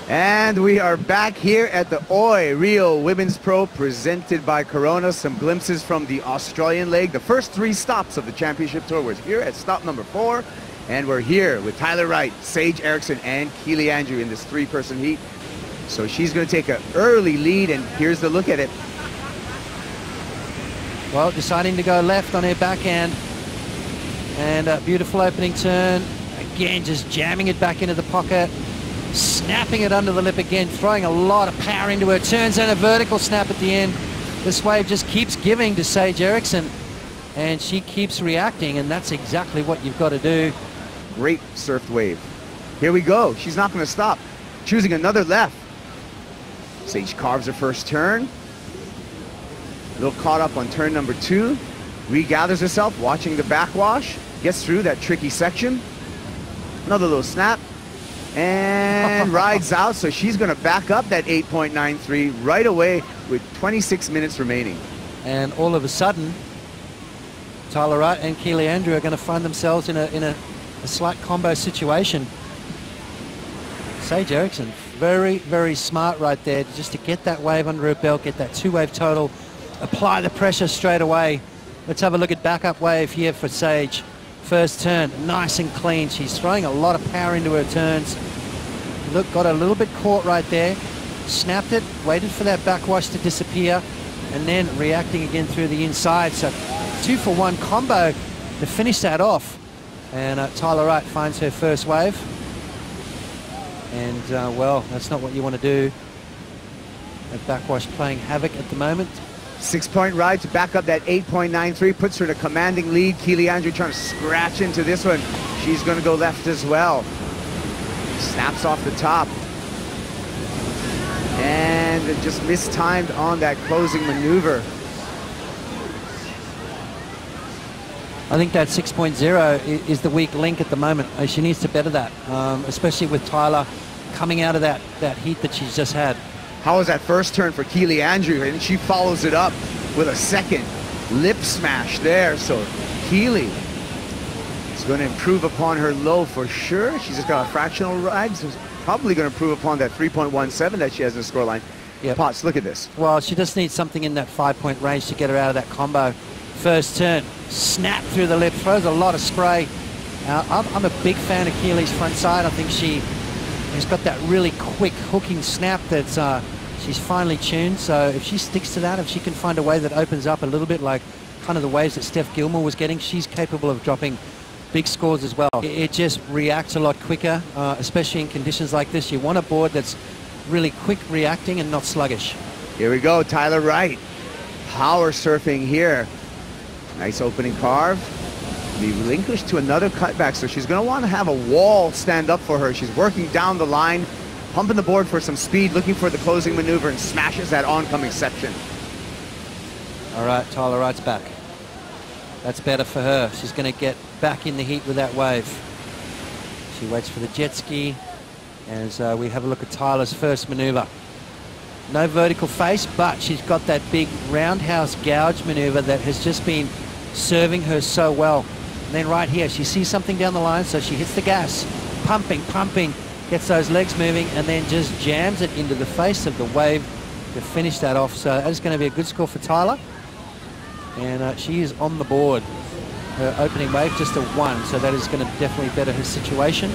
And we are back here at the Oi Rio Women's Pro presented by Corona. Some glimpses from the Australian leg. The first 3 stops of the championship tour. We're here at stop number 4. And we're here with Tyler Wright, Sage Erickson, and Keely Andrew in this 3-person heat. So she's going to take an early lead, and here's the look at it. Well, deciding to go left on her backhand. And a beautiful opening turn. Again, just jamming it back into the pocket. Snapping it under the lip again, throwing a lot of power into her turns, and a vertical snap at the end. This wave just keeps giving to Sage Erickson, and she keeps reacting, and that's exactly what you've got to do. Great surfed wave. Here we go. She's not going to stop. Choosing another left. Sage carves her first turn. A little caught up on turn number 2. Regathers herself, watching the backwash. Gets through that tricky section. Another little snap. And rides out, so she's going to back up that 8.93 right away with 26 minutes remaining. And all of a sudden, Tyler Wright and Keely Andrew are going to find themselves in a slight combo situation. Sage Erickson, very, very smart right there, just to get that wave under her belt, get that 2-wave total, apply the pressure straight away. Let's have a look at backup wave here for Sage. First turn, nice and clean. She's throwing a lot of power into her turns. Look, got a little bit caught right there. Snapped it, waited for that backwash to disappear, and then reacting again through the inside. So 2-for-1 combo to finish that off. And Tyler Wright finds her first wave. And, well, that's not what you want to do. That backwash playing havoc at the moment. 6-point ride to back up that 8.93, puts her in a commanding lead. Keely Andrew trying to scratch into this one. She's going to go left as well. Snaps off the top. And just mistimed on that closing maneuver. I think that 6.0 is the weak link at the moment. She needs to better that, especially with Tyler coming out of that heat that she's just had. How was that first turn for Keely Andrew? And she follows it up with a second lip smash there. So Keely is going to improve upon her low for sure. She's just got a fractional ride, so probably going to improve upon that 3.17 that she has in the scoreline. Yep. Potts, look at this. Well, she just needs something in that 5-point range to get her out of that combo. First turn, snap through the lip, throws a lot of spray. I'm a big fan of Keely's front side. I think she's got that really quick hooking snap that she's finely tuned. So if she sticks to that, if she can find a wave that opens up a little bit like kind of the waves that Steph Gilmore was getting, she's capable of dropping big scores as well. It just reacts a lot quicker, especially in conditions like this. You want a board that's really quick reacting and not sluggish. Here we go, Tyler Wright. Power surfing here. Nice opening carve. Relinquished to another cutback, so she's going to want to have a wall stand up for her. She's working down the line, pumping the board for some speed, looking for the closing maneuver, and smashes that oncoming section. All right, Tyler Wright's back. That's better for her. She's going to get back in the heat with that wave. She waits for the jet ski as we have a look at Tyler's first maneuver. No vertical face, but she's got that big roundhouse gouge maneuver that has just been serving her so well. And then right here, she sees something down the line, so she hits the gas, pumping, gets those legs moving, and then just jams it into the face of the wave to finish that off. So that is going to be a good score for Tyler. And she is on the board. Her opening wave, just a 1, so that is going to definitely better her situation.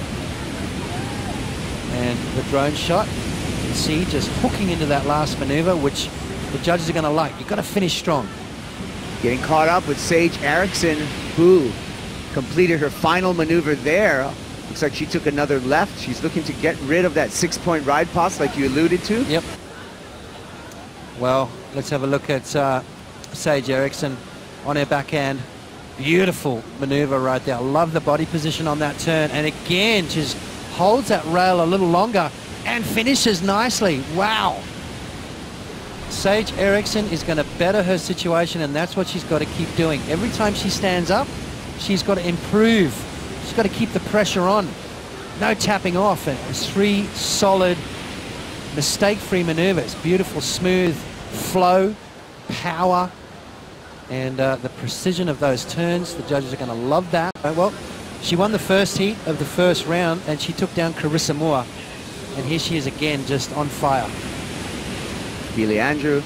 And the drone shot, you can see just hooking into that last maneuver, which the judges are going to like. You've got to finish strong. Getting caught up with Sage Erickson, who completed her final maneuver there. Looks like she took another left. She's looking to get rid of that 6-point ride pass like you alluded to. Yep. Well, let's have a look at Sage Erickson on her backhand. Beautiful maneuver right there. I love the body position on that turn. And again, just holds that rail a little longer and finishes nicely. Wow. Sage Erickson is going to better her situation, and that's what she's got to keep doing. Every time she stands up, she's got to improve. She's got to keep the pressure on. No tapping off. And 3 solid, mistake-free maneuvers. Beautiful, smooth flow, power, and the precision of those turns. The judges are going to love that. Well, she won the first heat of the first round, and she took down Carissa Moore. And here she is again, just on fire. Keely Andrew.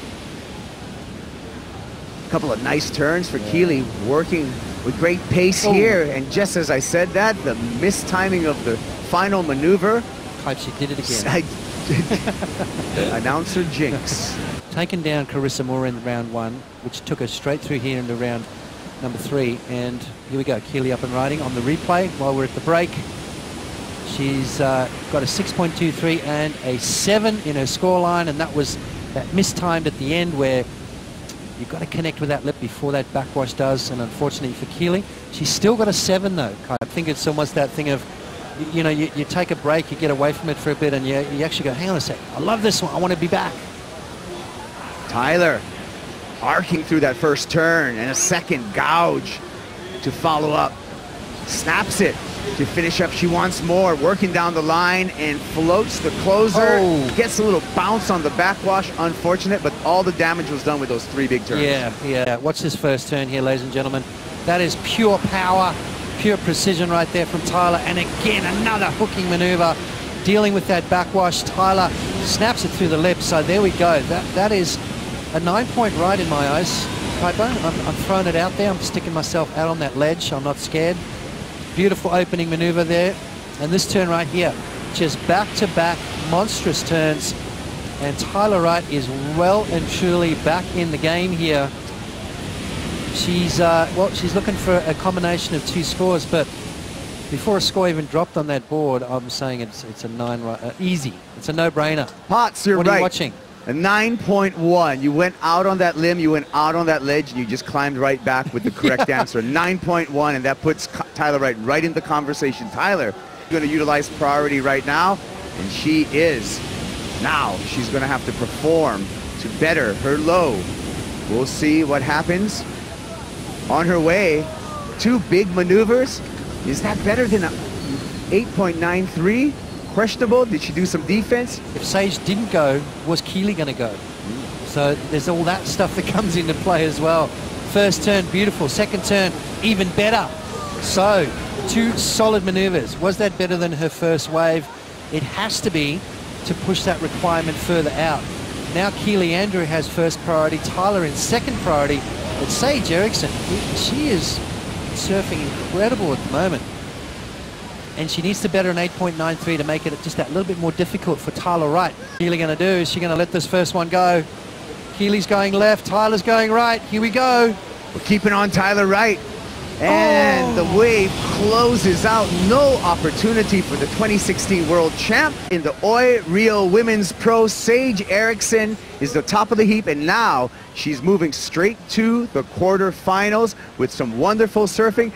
A couple of nice turns for Keely, working with great pace here. And just as I said that, the mistiming of the final maneuver. Hope she did it again. Announcer jinx. Taken down Carissa Moore in round 1, which took her straight through here into round number 3. And here we go, Keely up and riding on the replay while we're at the break. She's got a 6.23 and a 7 in her scoreline, and that was that mistimed at the end where you've got to connect with that lip before that backwash does, and unfortunately for Keely, she's still got a 7 though. I think it's almost that thing of, you know, you take a break, you get away from it for a bit, and you actually go, hang on a sec, I love this one, I want to be back. Tyler arcing through that first turn, and a second gouge to follow up. Snaps it to finish up. She wants more, working down the line and floats the closer. Gets a little bounce on the backwash, unfortunate, but all the damage was done with those 3 big turns. Yeah. Watch this first turn here, ladies and gentlemen. That is pure power, pure precision right there from Tyler. And again, another hooking maneuver, dealing with that backwash. Tyler snaps it through the lip. So there we go. That is a 9-point ride in my eyes. Piper, I'm throwing it out there. I'm sticking myself out on that ledge. I'm not scared. Beautiful opening maneuver there. And this turn right here, just back-to-back monstrous turns. And Tyler Wright is well and truly back in the game here. She's she's looking for a combination of 2 scores, but before a score even dropped on that board, I'm saying it's a 9, easy. It's a no-brainer. Potts, you're right. What are you watching? A 9.1. You went out on that limb, you went out on that ledge, and you just climbed right back with the correct answer. 9.1, and that puts Tyler Wright right in the conversation. Tyler going to utilize priority right now, and she is. Now she's going to have to perform to better her low. We'll see what happens. On her way, 2 big maneuvers. Is that better than a 8.93? Questionable. Did she do some defense? If Sage didn't go, was Keely going to go? So there's all that stuff that comes into play as well. First turn, beautiful. Second turn, even better. So 2 solid maneuvers. Was that better than her first wave? It has to be, to push that requirement further out. Now Keely Andrew has first priority, Tyler in second priority, but Sage Erickson, she is surfing incredible at the moment. And she needs to better an 8.93 to make it just that little bit more difficult for Tyler Wright. What's Keely going to do? Is she going to let this first one go? Keely's going left, Tyler's going right. Here we go. We're keeping on Tyler Wright. And the wave closes out. No opportunity for the 2016 world champ. In the Oi Rio Women's Pro, Sage Erickson is the top of the heap, and now she's moving straight to the quarterfinals with some wonderful surfing.